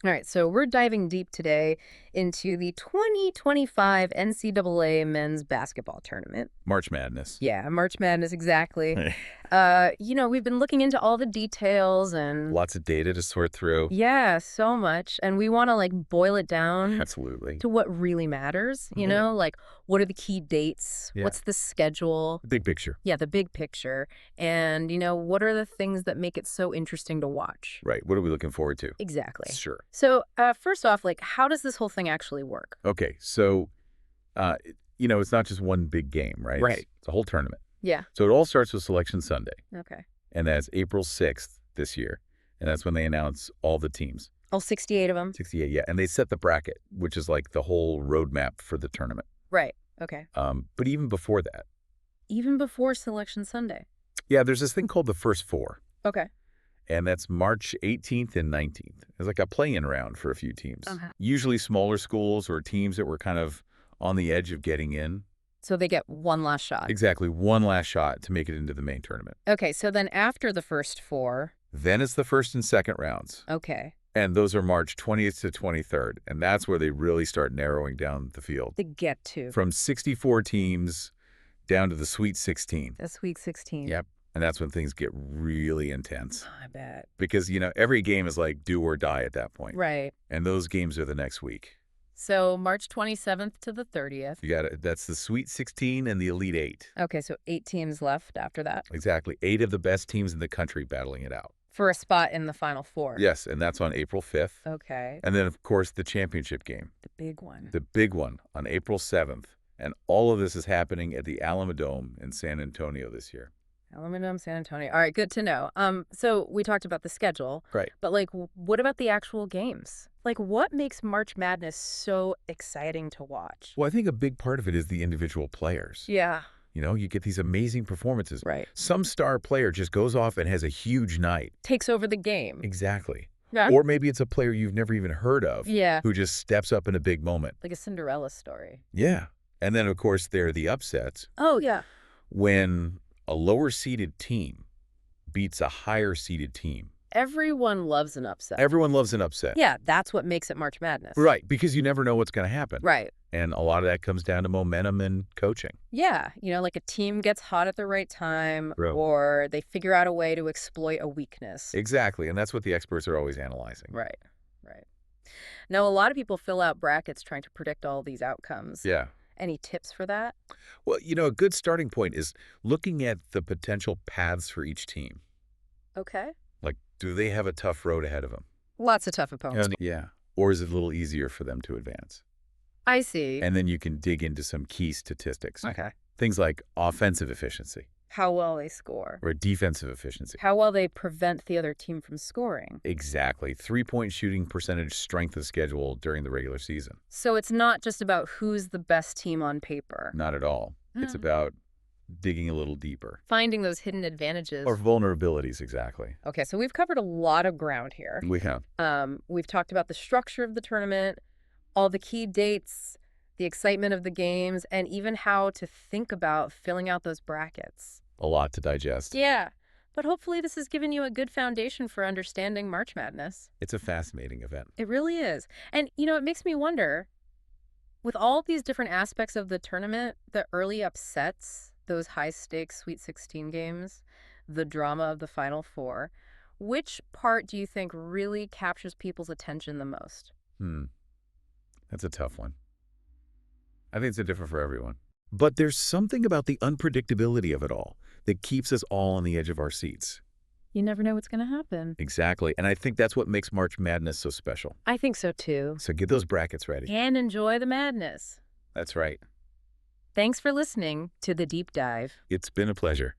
All right, so we're diving deep today into the 2025 NCAA men's basketball tournament. March Madness. Yeah, March Madness, exactly. Hey. We've been looking into all the details and Lots of data to sort through. yeah, so much. And we want to boil it down Absolutely. to what really matters, Yeah. like what are the key dates? Yeah. What's the schedule? Big picture. Yeah, the big picture. And, what are the things that make it so interesting to watch? Right. What are we looking forward to? Exactly. Sure. So, first off, how does this whole thing actually work? Okay. So, it's not just one big game, right? Right. It's a whole tournament. Yeah. So it all starts with Selection Sunday, Okay. and that's April 6th this year. And that's when they announce all the teams. All 68 of them? 68, yeah. And they set the bracket, which is like the whole roadmap for the tournament. Right. Okay. But even before that, Even before Selection Sunday? yeah, there's this thing called the First Four. Okay. And that's March 18th and 19th. It's like a play-in round for a few teams. Okay. Usually smaller schools or teams that were kind of on the edge of getting in. So they get one last shot. Exactly. One last shot to make it into the main tournament. Okay, so then after the first four, Then it's the first and second rounds. okay, And those are March 20th to 23rd. And that's where they really start narrowing down the field. the get to. From 64 teams down to the Sweet 16. That's week 16. Yep. And that's when things get really intense. I bet. Because, every game is like do or die at that point. Right. And those games are the next week. So March 27th to the 30th. You got it. That's the Sweet 16 and the Elite 8. Okay, so 8 teams left after that Exactly. 8 of the best teams in the country battling it out. for a spot in the Final Four. Yes, and that's on April 5th. Okay, And then, of course, the championship game, the big one. the big one, on April 7th. And all of this is happening at the Alamodome in San Antonio this year. Aluminum, San Antonio. All right, good to know. So we talked about the schedule. Right. But what about the actual games? What makes March Madness so exciting to watch? Well, I think a big part of it is the individual players. Yeah. You get these amazing performances. Right. Some star player just goes off and has a huge night. Takes over the game. Exactly. Yeah. Or maybe it's a player you've never even heard of. Yeah. Who just steps up in a big moment. Like a Cinderella story. Yeah. And then, of course, there are the upsets Oh, yeah. when a lower-seeded team beats a higher-seeded team. Everyone loves an upset. Everyone loves an upset. Yeah, that's what makes it March Madness. Right, because you never know what's going to happen. Right. And a lot of that comes down to momentum and coaching. Yeah, like a team gets hot at the right time Bro. or they figure out a way to exploit a weakness. Exactly, and that's what the experts are always analyzing. Right, right. Now, a lot of people fill out brackets trying to predict all these outcomes. Yeah. Any tips for that? Well, a good starting point is looking at the potential paths for each team. Okay. Like, do they have a tough road ahead of them? Lots of tough opponents. Yeah. Or is it a little easier for them to advance? I see. And then you can dig into some key statistics. Okay. Things like offensive efficiency How well they score. or defensive efficiency. How well they prevent the other team from scoring. Exactly. 3-point shooting percentage strength of schedule during the regular season. So it's not just about who's the best team on paper. Not at all. It's Mm. about digging a little deeper. Finding those hidden advantages. Or vulnerabilities, exactly. Okay, so we've covered a lot of ground here. We have. We've talked about the structure of the tournament, all the key dates, the excitement of the games, and even how to think about filling out those brackets. A lot to digest. Yeah, but hopefully this has given you a good foundation for understanding March Madness. It's a fascinating event. It really is. And, it makes me wonder, with all these different aspects of the tournament, the early upsets, those high-stakes Sweet 16 games, the drama of the Final Four, which part do you think really captures people's attention the most? That's a tough one. I think it's different for everyone. But there's something about the unpredictability of it all that keeps us all on the edge of our seats. You never know what's going to happen. Exactly. And I think that's what makes March Madness so special. I think so, too. So get those brackets ready. And enjoy the madness. That's right. Thanks for listening to The Deep Dive. It's been a pleasure.